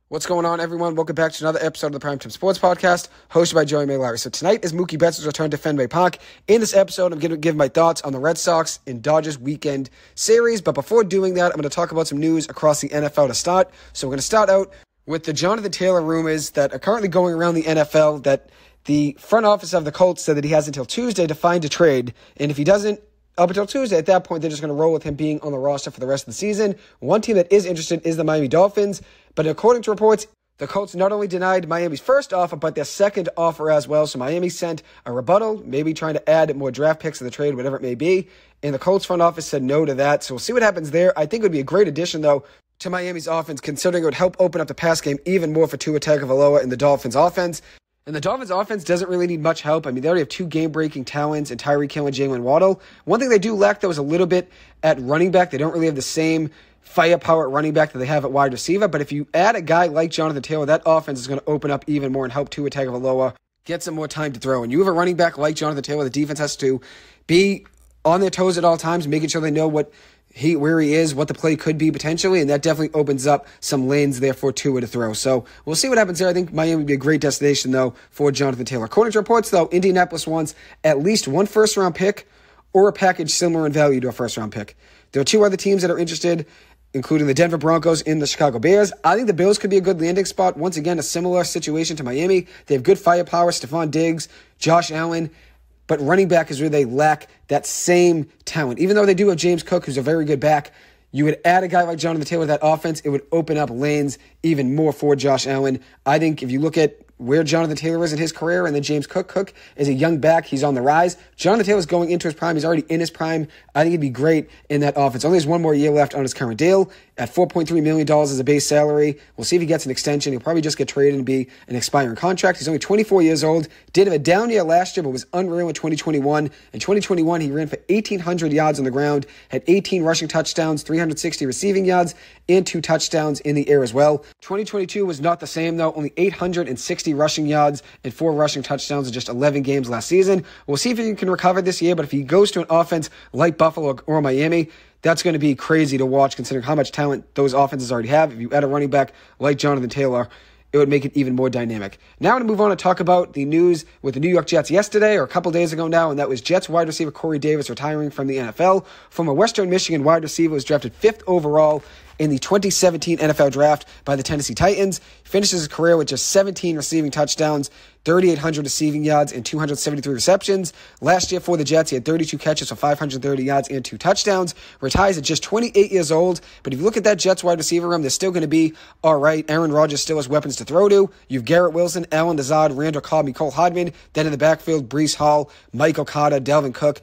What's going on, everyone? Welcome back to another episode of the Primetime Sports Podcast, hosted by Joey Maylari. So tonight is Mookie Betts' return to Fenway Park. In this episode, I'm going to give my thoughts on the Red Sox and Dodgers weekend series. But before doing that, I'm going to talk about some news across the NFL to start. So we're going to start out with the Jonathan Taylor rumors that are currently going around the NFL that the front office of the Colts said that he has until Tuesday to find a trade. And if he doesn't, up until Tuesday, at that point, they're just going to roll with him being on the roster for the rest of the season. One team that is interested is the Miami Dolphins, but according to reports, the Colts not only denied Miami's first offer, but their second offer as well. So Miami sent a rebuttal, maybe trying to add more draft picks to the trade, whatever it may be. And the Colts front office said no to that. So we'll see what happens there. I think it would be a great addition, though, to Miami's offense, considering it would help open up the pass game even more for Tua Tagovailoa in the Dolphins offense. And the Dolphins offense doesn't really need much help. I mean, they already have two game-breaking talents in Tyreek Hill and Jalen Waddle. One thing they do lack, though, is a little bit at running back. They don't really have the same firepower at running back that they have at wide receiver. But if you add a guy like Jonathan Taylor, that offense is going to open up even more and help Tua Tagovailoa get some more time to throw. And you have a running back like Jonathan Taylor, the defense has to be on their toes at all times, making sure they know where he is, what the play could be potentially, and that definitely opens up some lanes there for Tua to throw. So we'll see what happens there. I think Miami would be a great destination, though, for Jonathan Taylor. According to reports, though, Indianapolis wants at least one first-round pick or a package similar in value to a first-round pick. There are two other teams that are interested, including the Denver Broncos and the Chicago Bears. I think the Bills could be a good landing spot. Once again, a similar situation to Miami. They have good firepower, Stephon Diggs, Josh Allen, but running back is where they lack that same talent. Even though they do have James Cook, who's a very good back, you would add a guy like Jonathan Taylor to that offense, it would open up lanes even more for Josh Allen. I think if you look at where Jonathan Taylor is in his career, and then James Cook is a young back. He's on the rise. Jonathan Taylor's going into his prime. He's already in his prime. I think he'd be great in that offense. Only has one more year left on his current deal at $4.3 million as a base salary. We'll see if he gets an extension. He'll probably just get traded and be an expiring contract. He's only 24 years old. Did have a down year last year, but was unreal in 2021. In 2021, he ran for 1,800 yards on the ground, had 18 rushing touchdowns, 360 receiving yards, and 2 touchdowns in the air as well. 2022 was not the same, though. Only 860 rushing yards and 4 rushing touchdowns in just 11 games last season. We'll see if he can recover this year, but if he goes to an offense like Buffalo or Miami, that's going to be crazy to watch considering how much talent those offenses already have. If you add a running back like Jonathan Taylor, it would make it even more dynamic. Now I'm going to move on and talk about the news with the New York Jets yesterday, or a couple days ago now, and that was Jets wide receiver Corey Davis retiring from the NFL. From a Western Michigan wide receiver, was drafted 5th overall in the 2017 NFL Draft by the Tennessee Titans. He finishes his career with just 17 receiving touchdowns, 3,800 receiving yards, and 273 receptions. Last year for the Jets, he had 32 catches for 530 yards and 2 touchdowns. Retires at just 28 years old. But if you look at that Jets wide receiver room, they're still going to be all right. Aaron Rodgers still has weapons to throw to. You have Garrett Wilson, Alan Lazard, Randall Cobb, Mecole Hardman. Then in the backfield, Breece Hall, Michael Carter, Delvin Cook.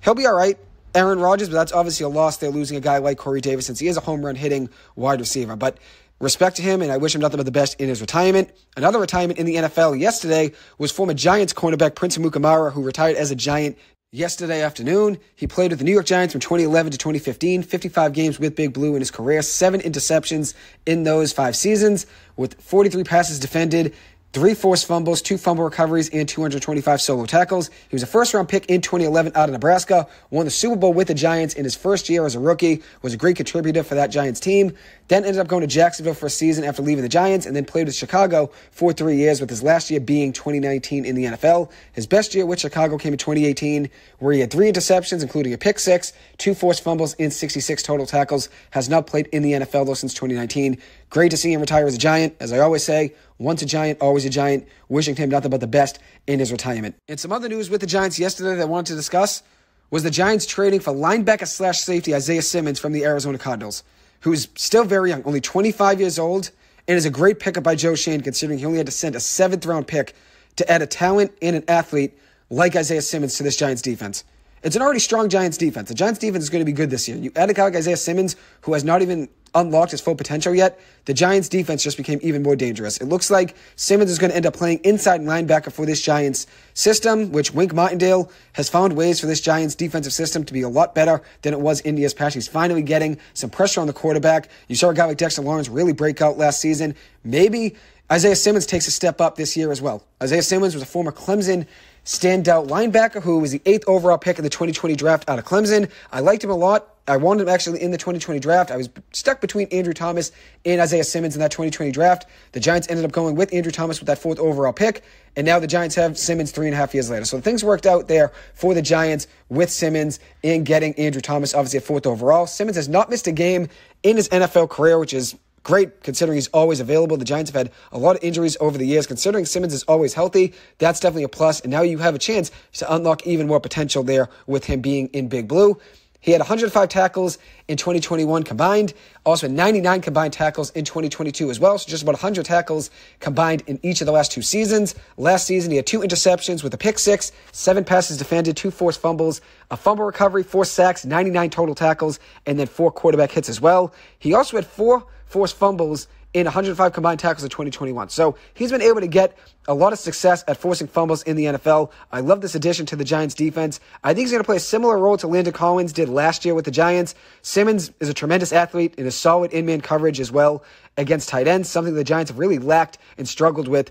He'll be all right. Aaron Rodgers, but that's obviously a loss. They're losing a guy like Corey Davis since he is a home run hitting wide receiver. But respect to him, and I wish him nothing but the best in his retirement. Another retirement in the NFL yesterday was former Giants cornerback Prince Amukamara, who retired as a Giant yesterday afternoon. He played with the New York Giants from 2011 to 2015, 55 games with Big Blue in his career, 7 interceptions in those 5 seasons, with 43 passes defended, 3 forced fumbles, 2 fumble recoveries, and 225 solo tackles. He was a first-round pick in 2011 out of Nebraska, won the Super Bowl with the Giants in his first year as a rookie, was a great contributor for that Giants team, then ended up going to Jacksonville for a season after leaving the Giants, and then played with Chicago for 3 years, with his last year being 2019 in the NFL. His best year with Chicago came in 2018, where he had 3 interceptions, including a pick 6, 2 forced fumbles, and 66 total tackles. Has not played in the NFL, though, since 2019. Great to see him retire as a Giant. As I always say, once a Giant, always a Giant. Wishing him nothing but the best in his retirement. And some other news with the Giants yesterday that I wanted to discuss was the Giants trading for linebacker/safety Isaiah Simmons from the Arizona Cardinals, who is still very young, only 25 years old, and is a great pickup by Joe Schoen, considering he only had to send a 7th-round pick to add a talent and an athlete like Isaiah Simmons to this Giants defense. It's an already strong Giants defense. The Giants defense is going to be good this year. You add a guy like Isaiah Simmons, who has not even unlocked his full potential yet, the Giants defense just became even more dangerous. It looks like Simmons is going to end up playing inside linebacker for this Giants system, which Wink Martindale has found ways for this Giants defensive system to be a lot better than it was in years past. He's finally getting some pressure on the quarterback. You saw a guy like Dexter Lawrence really break out last season. Maybe Isaiah Simmons takes a step up this year as well. Isaiah Simmons was a former Clemson standout linebacker who was the 8th overall pick in the 2020 draft out of Clemson. I liked him a lot I wanted him actually in the 2020 draft. I was stuck between Andrew Thomas and Isaiah Simmons in that 2020 draft. The Giants ended up going with Andrew Thomas with that 4th overall pick, and now the Giants have Simmons 3.5 years later. So things worked out there for the Giants with Simmons in getting Andrew Thomas, obviously at 4th overall. Simmons has not missed a game in his NFL career, which is great considering he's always available. The Giants have had a lot of injuries over the years. Considering Simmons is always healthy, that's definitely a plus, and now you have a chance to unlock even more potential there with him being in Big Blue. He had 105 tackles in 2021 combined, also 99 combined tackles in 2022 as well, so just about 100 tackles combined in each of the last 2 seasons. Last season, he had 2 interceptions with a pick 6, 7 passes defended, 2 forced fumbles, a fumble recovery, 4 sacks, 99 total tackles, and then 4 quarterback hits as well. He also had 4 forced fumbles in 105 combined tackles in 2021. So he's been able to get a lot of success at forcing fumbles in the NFL. I love this addition to the Giants defense. I think he's going to play a similar role to Landon Collins did last year with the Giants. Simmons is a tremendous athlete and is solid in-man coverage as well against tight ends, something the Giants have really lacked and struggled with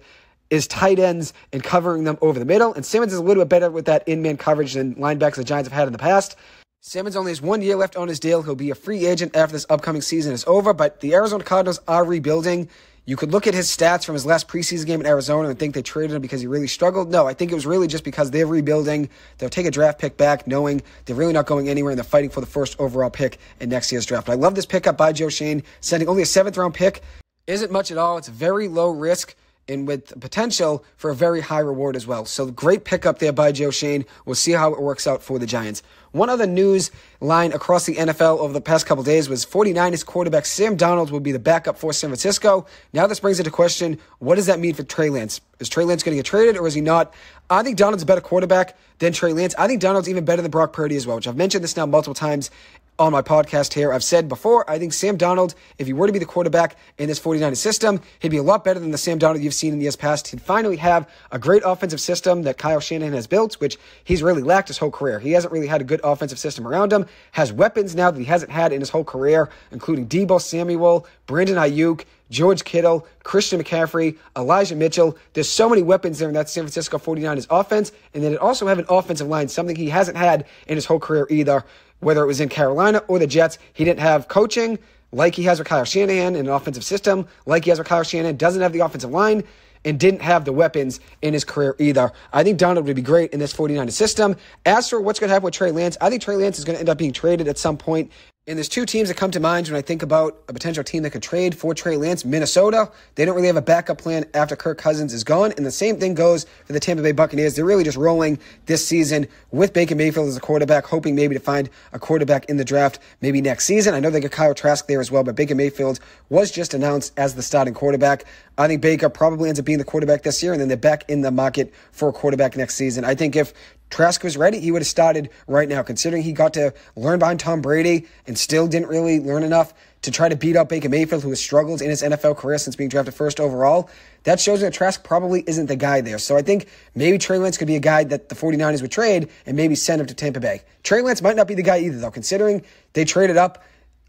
is tight ends and covering them over the middle. And Simmons is a little bit better with that in-man coverage than linebackers the Giants have had in the past. Simmons only has 1 year left on his deal. He'll be a free agent after this upcoming season is over, but the Arizona Cardinals are rebuilding. You could look at his stats from his last preseason game in Arizona and think they traded him because he really struggled. No, I think it was really just because they're rebuilding. They'll take a draft pick back knowing they're really not going anywhere and they're fighting for the 1st overall pick in next year's draft. I love this pickup by Joe Schoen. Sending only a 7th-round pick isn't much at all. It's very low risk and with potential for a very high reward as well. So great pickup there by Joe Schoen. We'll see how it works out for the Giants. One other news line across the NFL over the past couple days was 49ers quarterback Sam Darnold will be the backup for San Francisco. Now this brings into question, what does that mean for Trey Lance? Is Trey Lance going to get traded or is he not? I think Darnold's a better quarterback than Trey Lance. I think Darnold's even better than Brock Purdy as well, which I've mentioned this now multiple times on my podcast here. I've said before, I think Sam Darnold, if he were to be the quarterback in this 49ers system, he'd be a lot better than the Sam Darnold you've seen in years past. He'd finally have a great offensive system that Kyle Shanahan has built, which he's really lacked his whole career. He hasn't really had a good offensive system around him, has weapons now that he hasn't had in his whole career, including Deebo Samuel, Brandon Ayuk, George Kittle, Christian McCaffrey, Elijah Mitchell. There's so many weapons there in that San Francisco 49ers offense, and then it also have an offensive line, something he hasn't had in his whole career either. Whether it was in Carolina or the Jets, he didn't have coaching like he has with Kyle Shanahan in an offensive system, like he has with Kyle Shanahan, doesn't have the offensive line, and didn't have the weapons in his career either. I think Darnold would be great in this 49ers system. As for what's going to happen with Trey Lance, I think Trey Lance is going to end up being traded at some point. And there's 2 teams that come to mind when I think about a potential team that could trade for Trey Lance. Minnesota, they don't really have a backup plan after Kirk Cousins is gone. And the same thing goes for the Tampa Bay Buccaneers. They're really just rolling this season with Baker Mayfield as a quarterback, hoping maybe to find a quarterback in the draft maybe next season. I know they got Kyle Trask there as well, but Baker Mayfield was just announced as the starting quarterback. I think Baker probably ends up being the quarterback this year, and then they're back in the market for a quarterback next season. I think if Trask was ready, he would have started right now, considering he got to learn behind Tom Brady and still didn't really learn enough to try to beat out Baker Mayfield, who has struggled in his NFL career since being drafted 1st overall. That shows that Trask probably isn't the guy there. So I think maybe Trey Lance could be a guy that the 49ers would trade and maybe send him to Tampa Bay. Trey Lance might not be the guy either, though, considering they traded up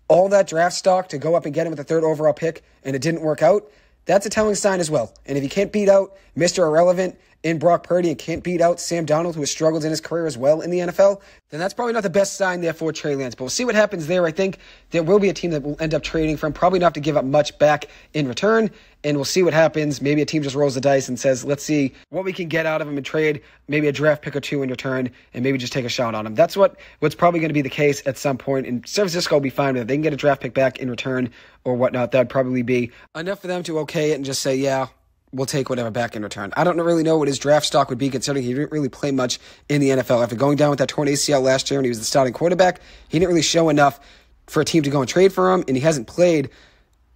all that draft stock to go up and get him with the 3rd overall pick, and it didn't work out. That's a telling sign as well. And if you can't beat out Mr. Irrelevant in Brock Purdy and can't beat out Sam Darnold, who has struggled in his career as well in the NFL, then that's probably not the best sign there for Trey Lance. But we'll see what happens there. I think there will be a team that will end up trading for him, probably not have to give up much back in return, and we'll see what happens. Maybe a team just rolls the dice and says, let's see what we can get out of him and trade maybe a draft pick or 2 in return and maybe just take a shot on him. That's what's probably going to be the case at some point, and San Francisco will be fine with it. They can get a draft pick back in return or whatnot. That would probably be enough for them to okay it and just say, yeah, we'll take whatever back in return. I don't really know what his draft stock would be, considering he didn't really play much in the NFL. After going down with that torn ACL last year when he was the starting quarterback, he didn't really show enough for a team to go and trade for him, and he hasn't played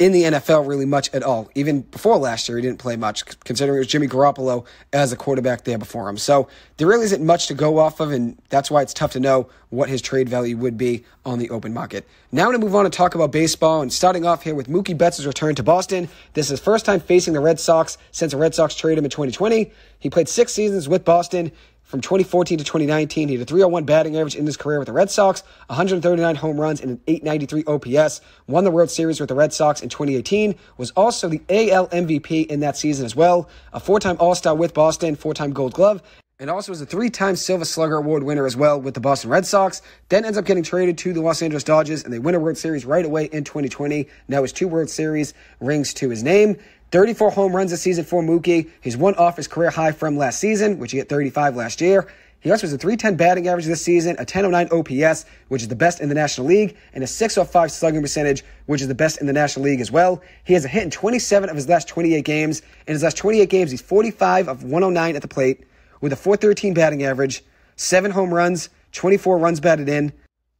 in the NFL really much at all. Even before last year, he didn't play much, considering it was Jimmy Garoppolo as a quarterback there before him. So there really isn't much to go off of, and that's why it's tough to know what his trade value would be on the open market. Now I'm going to move on and talk about baseball, and starting off here with Mookie Betts' return to Boston. This is his first time facing the Red Sox since the Red Sox traded him in 2020. He played 6 seasons with Boston. From 2014 to 2019, he had a .301 batting average in his career with the Red Sox, 139 home runs, and an .893 OPS. Won the World Series with the Red Sox in 2018. Was also the AL MVP in that season as well. A 4-time All-Star with Boston, 4-time Gold Glove. and also is a 3-time Silver Slugger Award winner as well with the Boston Red Sox. Then ends up getting traded to the Los Angeles Dodgers, and they win a World Series right away in 2020. Now his 2 World Series rings to his name. 34 home runs this season for Mookie. He's one off his career high from last season, which he hit 35 last year. He also has a .310 batting average this season, a .1009 OPS, which is the best in the National League, and a .605 slugging percentage, which is the best in the National League as well. He has a hit in 27 of his last 28 games. In his last 28 games, he's 45 of 109 at the plate, with a .413 batting average, 7 home runs, 24 runs batted in,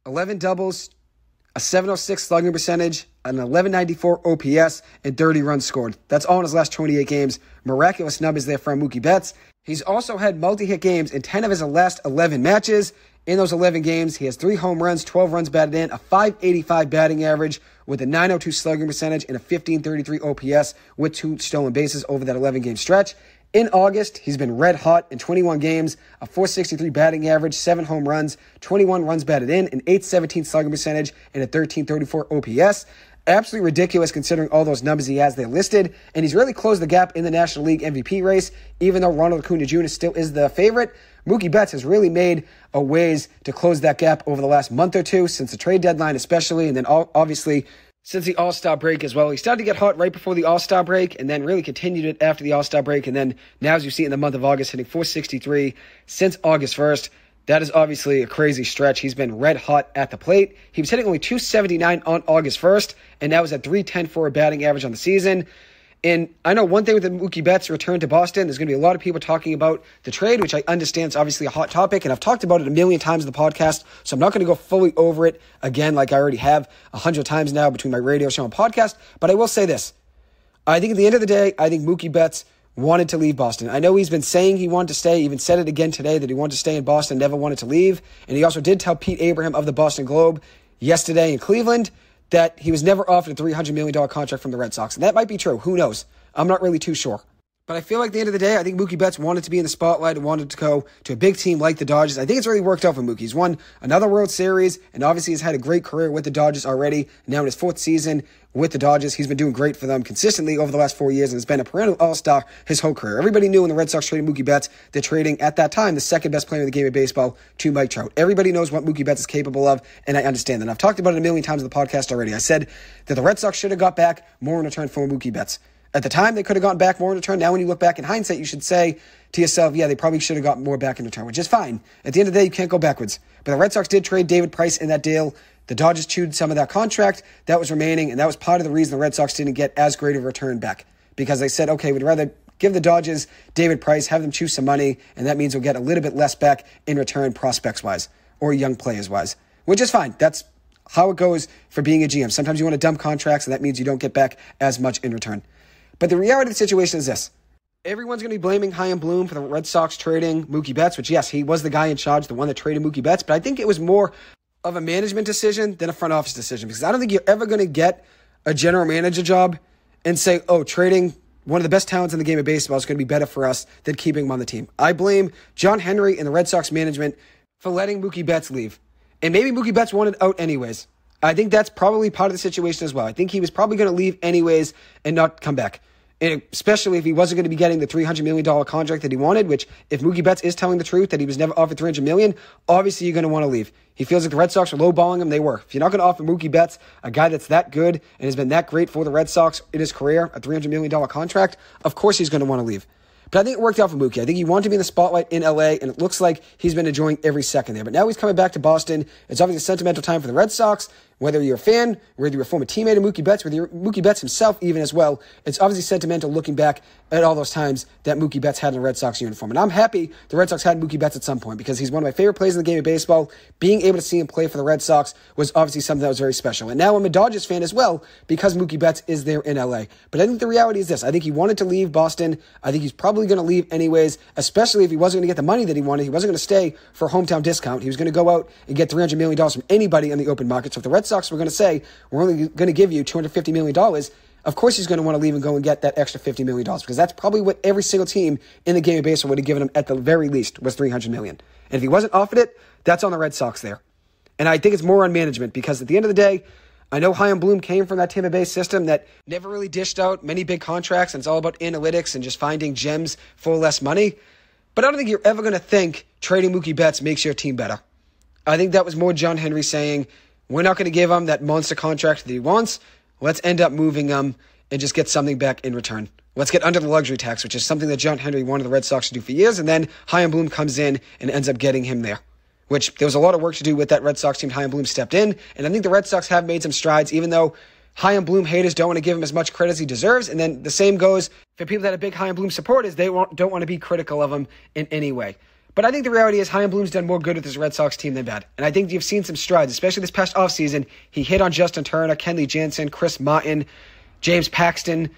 11 doubles, a .706 slugging percentage, an 1194 OPS, and 30 runs scored. That's all in his last 28 games. Miraculous numbers there from Mookie Betts. He's also had multi-hit games in 10 of his last 11 matches. In those 11 games, he has 3 home runs, 12 runs batted in, a .585 batting average with a .902 slugging percentage, and a .1533 OPS with 2 stolen bases over that 11-game stretch. In August, he's been red hot in 21 games, a .463 batting average, 7 home runs, 21 runs batted in, an .817 slugging percentage, and a .1334 OPS. Absolutely ridiculous considering all those numbers he has there listed, and he's really closed the gap in the National League MVP race. Even though Ronald Acuna Jr. still is the favorite, Mookie Betts has really made a ways to close that gap over the last month or two, since the trade deadline especially, and then obviously since the All-Star break as well. He started to get hot right before the All-Star break and then really continued it after the All-Star break. And then now, as you see in the month of August, hitting .463 since August 1st. That is obviously a crazy stretch. He's been red hot at the plate. He was hitting only .279 on August 1st, and that was at .310 for a batting average on the season. And I know one thing with the Mookie Betts return to Boston, there's going to be a lot of people talking about the trade, which I understand is obviously a hot topic, and I've talked about it a million times in the podcast, so I'm not going to go fully over it again like I already have 100 times now between my radio show and podcast, but I will say this. I think at the end of the day, I think Mookie Betts wanted to leave Boston. I know he's been saying he wanted to stay, even said it again today that he wanted to stay in Boston, never wanted to leave, and he also did tell Pete Abraham of the Boston Globe yesterday in Cleveland that he was never offered a $300 million contract from the Red Sox. And that might be true. Who knows? I'm not really too sure. But I feel like at the end of the day, I think Mookie Betts wanted to be in the spotlight and wanted to go to a big team like the Dodgers. I think it's really worked out for Mookie. He's won another World Series, and obviously he's had a great career with the Dodgers already. Now in his 4th season with the Dodgers, he's been doing great for them consistently over the last 4 years and has been a perennial all-star his whole career. Everybody knew when the Red Sox traded Mookie Betts, they're trading, at that time, the second best player in the game of baseball to Mike Trout. Everybody knows what Mookie Betts is capable of, and I understand that. I've talked about it a million times in the podcast already. I said that the Red Sox should have got back more in return for Mookie Betts. At the time, they could have gotten back more in return. Now, when you look back in hindsight, you should say to yourself, yeah, they probably should have gotten more back in return, which is fine. At the end of the day, you can't go backwards. But the Red Sox did trade David Price in that deal. The Dodgers chewed some of that contract that was remaining, and that was part of the reason the Red Sox didn't get as great of a return back. Because they said, okay, we'd rather give the Dodgers David Price, have them chew some money, and that means we'll get a little bit less back in return prospects-wise or young players-wise, which is fine. That's how it goes for being a GM. Sometimes you want to dump contracts, and that means you don't get back as much in return. But the reality of the situation is this. Everyone's going to be blaming Chaim Bloom for the Red Sox trading Mookie Betts, which, yes, he was the guy in charge, the one that traded Mookie Betts, but I think it was more of a management decision than a front office decision, because I don't think you're ever going to get a general manager job and say, oh, trading one of the best talents in the game of baseball is going to be better for us than keeping him on the team. I blame John Henry and the Red Sox management for letting Mookie Betts leave. And maybe Mookie Betts wanted out anyways. I think that's probably part of the situation as well. I think he was probably going to leave anyways and not come back. And especially if he wasn't going to be getting the $300 million contract that he wanted, which if Mookie Betts is telling the truth that he was never offered $300 million, obviously you're going to want to leave. He feels like the Red Sox are lowballing him. They were. If you're not going to offer Mookie Betts, a guy that's that good and has been that great for the Red Sox in his career, a $300 million contract, of course he's going to want to leave. But I think it worked out for Mookie. I think he wanted to be in the spotlight in LA, and it looks like he's been enjoying every second there. But now he's coming back to Boston. It's obviously a sentimental time for the Red Sox. Whether you're a fan, whether you're a former teammate of Mookie Betts, whether you're Mookie Betts himself even as well, it's obviously sentimental looking back at all those times that Mookie Betts had in a Red Sox uniform. And I'm happy the Red Sox had Mookie Betts at some point because he's one of my favorite players in the game of baseball. Being able to see him play for the Red Sox was obviously something that was very special. And now I'm a Dodgers fan as well because Mookie Betts is there in LA. But I think the reality is this. I think he wanted to leave Boston. I think he's probably going to leave anyways, especially if he wasn't going to get the money that he wanted. He wasn't going to stay for a hometown discount. He was going to go out and get $300 million from anybody in the open market. So if the Red Sox were going to say, we're only going to give you $250 million, of course he's going to want to leave and go and get that extra $50 million because that's probably what every single team in the game of baseball would have given him at the very least was $300 million. And if he wasn't offered it, that's on the Red Sox there. And I think it's more on management because at the end of the day, I know Chaim Bloom came from that Tampa Bay system that never really dished out many big contracts, and it's all about analytics and just finding gems for less money. But I don't think you're ever going to think trading Mookie Betts makes your team better. I think that was more John Henry saying, we're not going to give him that monster contract that he wants. Let's end up moving him and just get something back in return. Let's get under the luxury tax, which is something that John Henry wanted the Red Sox to do for years. And then Chaim Bloom comes in and ends up getting him there, which there was a lot of work to do with that Red Sox team. Chaim Bloom stepped in. And I think the Red Sox have made some strides, even though Chaim Bloom haters don't want to give him as much credit as he deserves. And then the same goes for people that are big Chaim Bloom supporters. They don't want to be critical of him in any way. But I think the reality is Chaim Bloom's done more good with his Red Sox team than bad. And I think you've seen some strides, especially this past offseason. He hit on Justin Turner, Kenley Jansen, Chris Martin, James Paxton,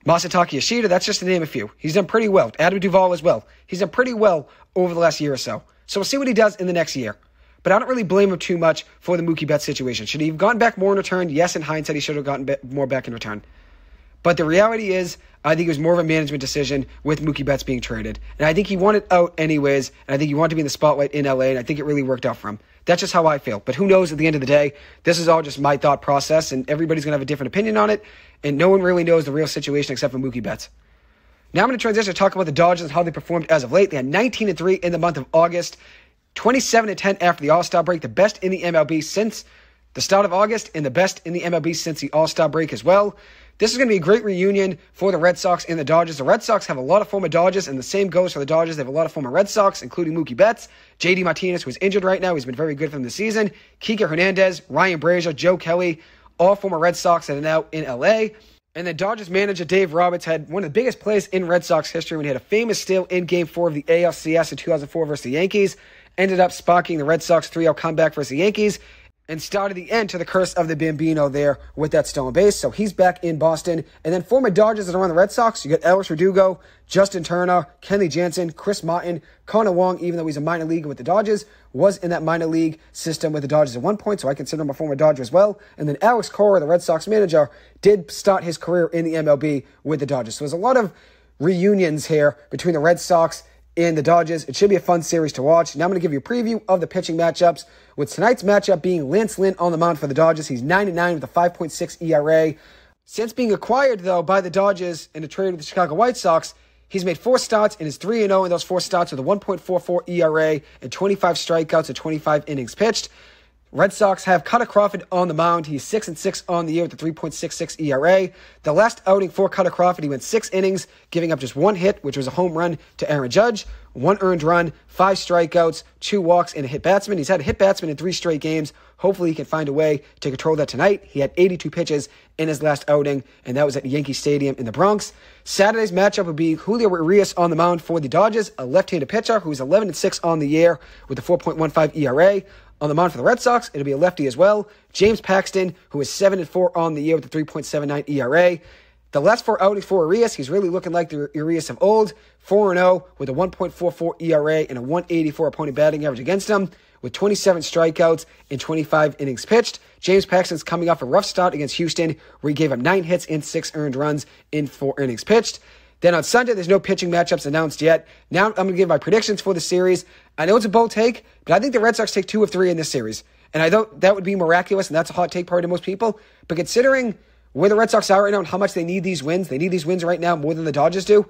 Masataka Yoshida. That's just to name a few. He's done pretty well. Adam Duvall as well. He's done pretty well over the last year or so. So we'll see what he does in the next year. But I don't really blame him too much for the Mookie Betts situation. Should he have gotten back more in return? Yes, in hindsight, he should have gotten more back in return. But the reality is, I think it was more of a management decision with Mookie Betts being traded. And I think he wanted out anyways, and I think he wanted to be in the spotlight in LA, and I think it really worked out for him. That's just how I feel. But who knows at the end of the day? This is all just my thought process, and everybody's going to have a different opinion on it, and no one really knows the real situation except for Mookie Betts. Now I'm going to transition to talk about the Dodgers and how they performed as of late. They had 19-3 in the month of August, 27-10 after the All-Star break, the best in the MLB since the start of August, and the best in the MLB since the All-Star break as well. This is going to be a great reunion for the Red Sox and the Dodgers. The Red Sox have a lot of former Dodgers, and the same goes for the Dodgers. They have a lot of former Red Sox, including Mookie Betts, J.D. Martinez, who's injured right now. He's been very good for them this season. Kike Hernandez, Ryan Brazier, Joe Kelly, all former Red Sox that are now in L.A., and the Dodgers manager Dave Roberts had one of the biggest plays in Red Sox history when he had a famous steal in Game 4 of the ALCS in 2004 versus the Yankees. Ended up sparking the Red Sox 3-0 comeback versus the Yankees and started the end to the curse of the Bambino there with that stolen base. So he's back in Boston. And then former Dodgers that are on the Red Sox, you got Alex Verdugo, Justin Turner, Kenley Jansen, Chris Martin, Connor Wong, even though he's a minor leaguer with the Dodgers, was in that minor league system with the Dodgers at one point, so I consider him a former Dodger as well. And then Alex Cora, the Red Sox manager, did start his career in the MLB with the Dodgers. So there's a lot of reunions here between the Red Sox and the Dodgers. It should be a fun series to watch. Now I'm going to give you a preview of the pitching matchups, with tonight's matchup being Lance Lynn on the mound for the Dodgers. He's 9-9 with a 5.6 ERA. Since being acquired, though, by the Dodgers in a trade with the Chicago White Sox, he's made 4 starts and is 3-0 in those 4 starts with a 1.44 ERA and 25 strikeouts and 25 innings pitched. Red Sox have Cutter Crawford on the mound. He's 6-6 on the year with a 3.66 ERA. The last outing for Cutter Crawford, he went 6 innings, giving up just 1 hit, which was a home run to Aaron Judge, 1 earned run, 5 strikeouts, 2 walks, and a hit batsman. He's had a hit batsman in 3 straight games. Hopefully he can find a way to control that tonight. He had 82 pitches in his last outing, and that was at Yankee Stadium in the Bronx. Saturday's matchup would be Julio Urias on the mound for the Dodgers, a left-handed pitcher who's 11-6 on the year with a 4.15 ERA. On the mound for the Red Sox, it'll be a lefty as well. James Paxton, who is 7-4 on the year with a 3.79 ERA. The last 4 outings for Urias, he's really looking like the Urias of old. 4-0 with a 1.44 ERA and a 184 opponent batting average against him, with 27 strikeouts and 25 innings pitched. James Paxton's coming off a rough start against Houston, where he gave up 9 hits and 6 earned runs in 4 innings pitched. Then on Sunday, there's no pitching matchups announced yet. Now I'm going to give my predictions for the series. I know it's a bold take, but I think the Red Sox take 2 of 3 in this series. And I know that would be miraculous, and that's a hot take probably to most people. But considering where the Red Sox are right now and how much they need these wins right now more than the Dodgers do,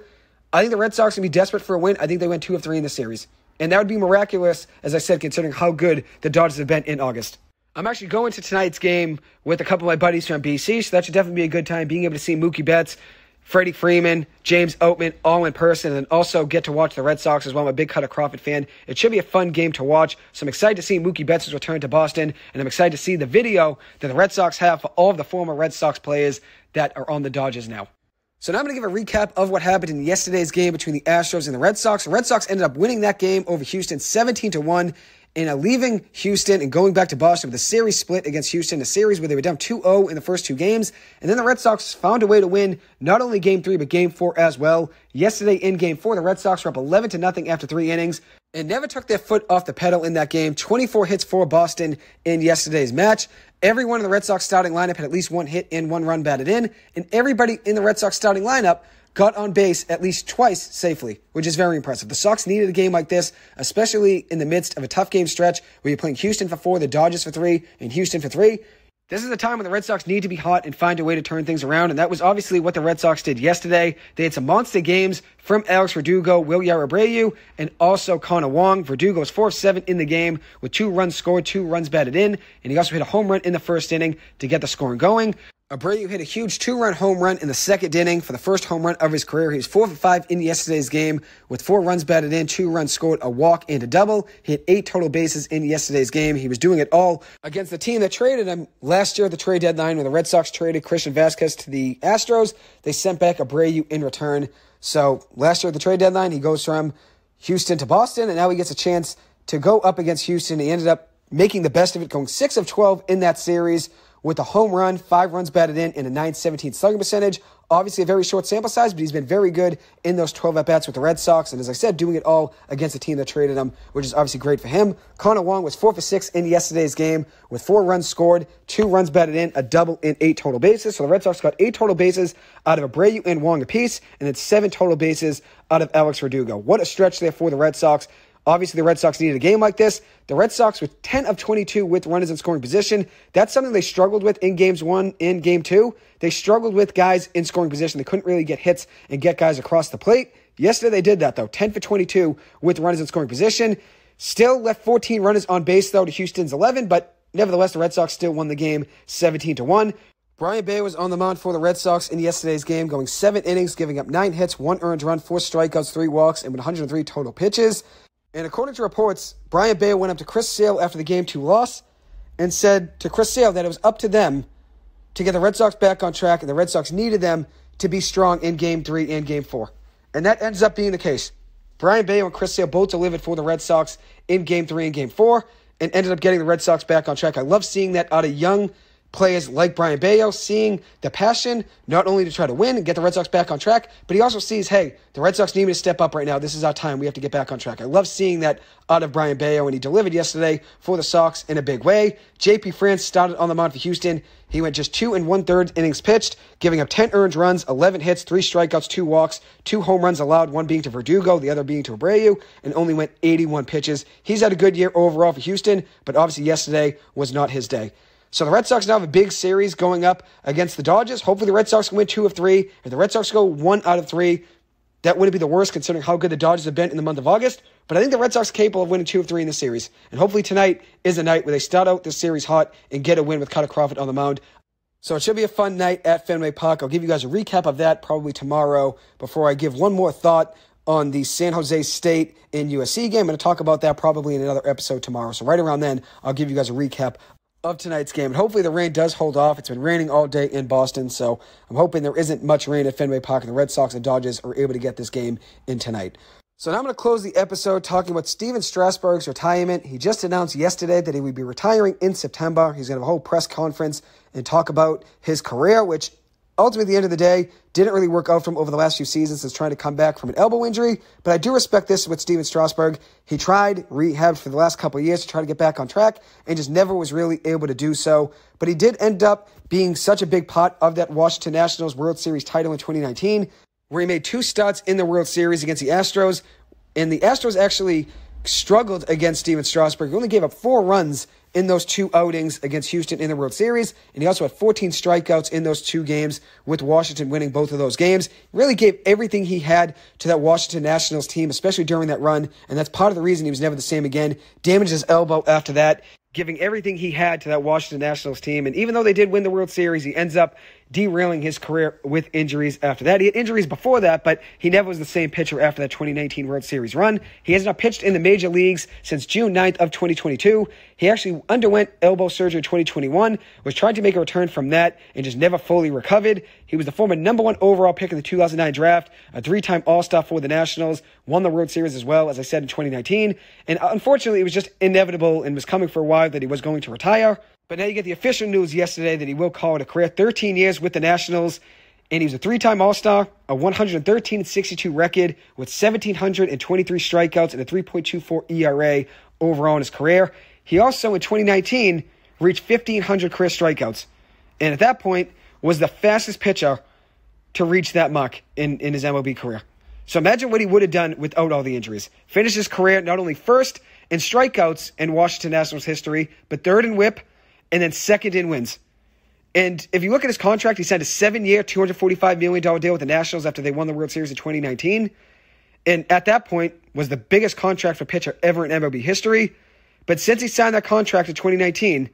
I think the Red Sox are going to be desperate for a win. I think they win 2 of 3 in the series. And that would be miraculous, as I said, considering how good the Dodgers have been in August. I'm actually going to tonight's game with a couple of my buddies from BC, so that should definitely be a good time, being able to see Mookie Betts, Freddie Freeman, James Oatman, all in person, and also get to watch the Red Sox as well. I'm a big Cutter Crawford fan. It should be a fun game to watch. So I'm excited to see Mookie Betts' return to Boston, and I'm excited to see the video that the Red Sox have for all of the former Red Sox players that are on the Dodgers now. So now I'm going to give a recap of what happened in yesterday's game between the Astros and the Red Sox. The Red Sox ended up winning that game over Houston 17-1. And leaving Houston and going back to Boston with a series split against Houston, a series where they were down 2-0 in the first 2 games. And then the Red Sox found a way to win not only Game 3, but Game 4 as well. Yesterday in Game 4, the Red Sox were up 11-0 after 3 innings and never took their foot off the pedal in that game. 24 hits for Boston in yesterday's match. Everyone in the Red Sox starting lineup had at least 1 hit and 1 run batted in. And everybody in the Red Sox starting lineup got on base at least twice safely, which is very impressive. The Sox needed a game like this, especially in the midst of a tough game stretch where you're playing Houston for 4, the Dodgers for 3, and Houston for 3. This is a time when the Red Sox need to be hot and find a way to turn things around, and that was obviously what the Red Sox did yesterday. They had some monster games from Alex Verdugo, Wilyer Abreu, and also Connor Wong. Verdugo was 4 of 7 in the game with 2 runs scored, 2 runs batted in, and he also hit a home run in the first inning to get the scoring going. Abreu hit a huge 2-run home run in the second inning for the first home run of his career. He was 4 for 5 in yesterday's game with 4 runs batted in, 2 runs scored, a walk, and a double. He had 8 total bases in yesterday's game. He was doing it all against the team that traded him last year at the trade deadline when the Red Sox traded Christian Vasquez to the Astros. They sent back Abreu in return. So last year at the trade deadline, he goes from Houston to Boston, and now he gets a chance to go up against Houston. He ended up making the best of it, going 6 of 12 in that series, with a home run, 5 runs batted in, and a .917 slugging percentage. Obviously a very short sample size, but he's been very good in those 12 at-bats with the Red Sox. And as I said, doing it all against a team that traded him, which is obviously great for him. Connor Wong was 4 for 6 in yesterday's game with 4 runs scored, 2 runs batted in, a double, and 8 total bases. So the Red Sox got 8 total bases out of Abreu and Wong apiece, and then 7 total bases out of Alex Verdugo. What a stretch there for the Red Sox. Obviously, the Red Sox needed a game like this. The Red Sox with 10 of 22 with runners in scoring position. That's something they struggled with in Games 1 and Game 2. They struggled with guys in scoring position. They couldn't really get hits and get guys across the plate. Yesterday, they did that, though. 10 for 22 with runners in scoring position. Still left 14 runners on base, though, to Houston's 11. But nevertheless, the Red Sox still won the game 17-1. Brian Bayer was on the mound for the Red Sox in yesterday's game, going 7 innings, giving up 9 hits, 1 earned run, 4 strikeouts, 3 walks, and 103 total pitches. And according to reports, Brian Bayer went up to Chris Sale after the Game 2 loss and said to Chris Sale that it was up to them to get the Red Sox back on track, and the Red Sox needed them to be strong in Game 3 and Game 4. And that ends up being the case. Brian Bayer and Chris Sale both delivered for the Red Sox in Game 3 and Game 4 and ended up getting the Red Sox back on track. I love seeing that out of young players like Brian Bayer, seeing the passion not only to try to win and get the Red Sox back on track, but he also sees, hey, the Red Sox need me to step up right now. This is our time. We have to get back on track. I love seeing that out of Brian Bayer when he delivered yesterday for the Sox in a big way. J.P. France started on the mound for Houston. He went just 2 1/3 innings pitched, giving up 10 earned runs, 11 hits, 3 strikeouts, 2 walks, 2 home runs allowed, 1 being to Verdugo, the other being to Abreu, and only went 81 pitches. He's had a good year overall for Houston, but obviously yesterday was not his day. So the Red Sox now have a big series going up against the Dodgers. Hopefully the Red Sox can win 2 of 3. If the Red Sox go 1 out of 3, that wouldn't be the worst considering how good the Dodgers have been in the month of August. But I think the Red Sox are capable of winning 2 of 3 in this series. And hopefully tonight is a night where they start out this series hot and get a win with Carter Crawford on the mound. So it should be a fun night at Fenway Park. I'll give you guys a recap of that probably tomorrow before I give one more thought on the San Jose State and USC game. I'm going to talk about that probably in another episode tomorrow. So right around then, I'll give you guys a recap of tonight's game. And hopefully the rain does hold off. It's been raining all day in Boston, so I'm hoping there isn't much rain at Fenway Park and the Red Sox and Dodgers are able to get this game in tonight. So now I'm going to close the episode talking about Stephen Strasburg's retirement. He just announced yesterday that he would be retiring in September. He's going to have a whole press conference and talk about his career, which ultimately, at the end of the day, didn't really work out for him over the last few seasons since trying to come back from an elbow injury. But I do respect this with Stephen Strasburg. He tried rehab for the last couple of years to try to get back on track and just never was really able to do so. But he did end up being such a big part of that Washington Nationals World Series title in 2019, where he made 2 starts in the World Series against the Astros. And the Astros actually struggled against Stephen Strasburg. He only gave up 4 runs in those 2 outings against Houston in the World Series, and he also had 14 strikeouts in those 2 games, with Washington winning both of those games. He really gave everything he had to that Washington Nationals team, especially during that run, and that's part of the reason he was never the same again. Damaged his elbow after that, giving everything he had to that Washington Nationals team, and even though they did win the World Series, he ends up derailing his career with injuries after that. He had injuries before that, but he never was the same pitcher after that 2019 World Series run. He has not pitched in the major leagues since June 9th of 2022. He actually underwent elbow surgery in 2021, was trying to make a return from that, and just never fully recovered. He was the former number 1 overall pick in the 2009 draft, a 3-time All-Star for the Nationals, won the World Series as well, as I said, in 2019. And unfortunately, it was just inevitable and was coming for a while that he was going to retire. But now you get the official news yesterday that he will call it a career. 13 years with the Nationals, and he was a 3-time All-Star, a 113-62 record with 1,723 strikeouts and a 3.24 ERA overall in his career. He also, in 2019, reached 1,500 career strikeouts, and at that point was the fastest pitcher to reach that mark in his MLB career. So imagine what he would have done without all the injuries. Finished his career not only first in strikeouts in Washington Nationals history, but 3rd in WHIP, and then 2nd in wins. And if you look at his contract, he signed a 7-year, $245 million deal with the Nationals after they won the World Series in 2019. And at that point, was the biggest contract for a pitcher ever in MLB history. But since he signed that contract in 2019,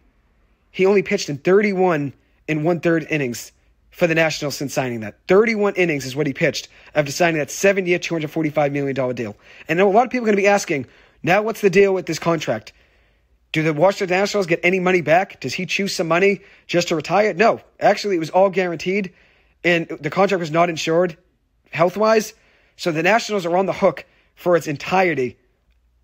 he only pitched in 31 1/3 innings for the Nationals since signing that. 31 innings is what he pitched after signing that 7-year, $245 million deal. And I know a lot of people are going to be asking, now what's the deal with this contract? Do the Washington Nationals get any money back? Does he choose some money just to retire? No. Actually, it was all guaranteed, and the contract was not insured health-wise. So the Nationals are on the hook for its entirety,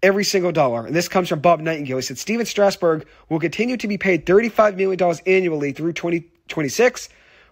every single dollar. And this comes from Bob Nightingale. He said Stephen Strasburg will continue to be paid $35 million annually through 2026,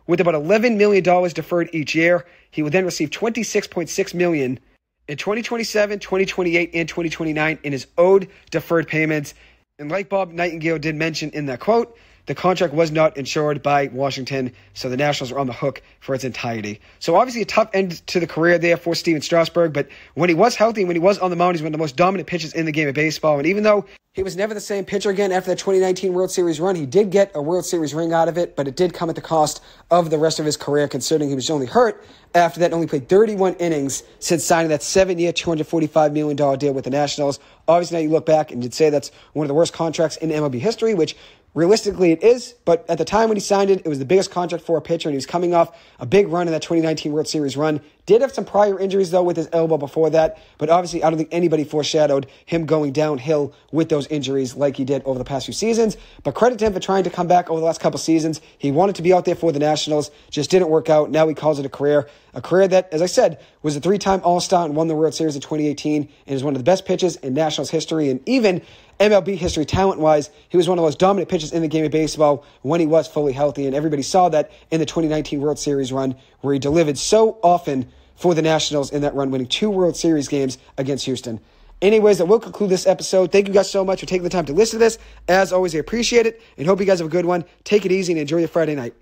with about $11 million deferred each year. He will then receive $26.6 million in 2027, 2028, and 2029 in his owed deferred payments. And like Bob Nightingale did mention in that quote, the contract was not insured by Washington, so the Nationals are on the hook for its entirety. So obviously a tough end to the career there for Stephen Strasburg, but when he was healthy, when he was on the mound, he's one of the most dominant pitchers in the game of baseball. And even though he was never the same pitcher again after that 2019 World Series run, he did get a World Series ring out of it, but it did come at the cost of the rest of his career, considering he was only hurt after that and only played 31 innings since signing that 7-year, $245 million deal with the Nationals. Obviously, now you look back and you'd say that's one of the worst contracts in MLB history, which realistically it is, but at the time when he signed it, it was the biggest contract for a pitcher, and he was coming off a big run in that 2019 World Series run. Did have some prior injuries, though, with his elbow before that, but obviously I don't think anybody foreshadowed him going downhill with those injuries like he did over the past few seasons. But credit to him for trying to come back over the last couple seasons. He wanted to be out there for the Nationals, just didn't work out. Now he calls it a career that, as I said, was a 3-time All-Star and won the World Series in 2018, and is one of the best pitchers in Nationals history, and even MLB history talent-wise. He was one of the most dominant pitchers in the game of baseball when he was fully healthy, and everybody saw that in the 2019 World Series run, where he delivered so often for the Nationals in that run, winning 2 World Series games against Houston. Anyways, that will conclude this episode. Thank you guys so much for taking the time to listen to this. As always, I appreciate it, and hope you guys have a good one. Take it easy and enjoy your Friday night.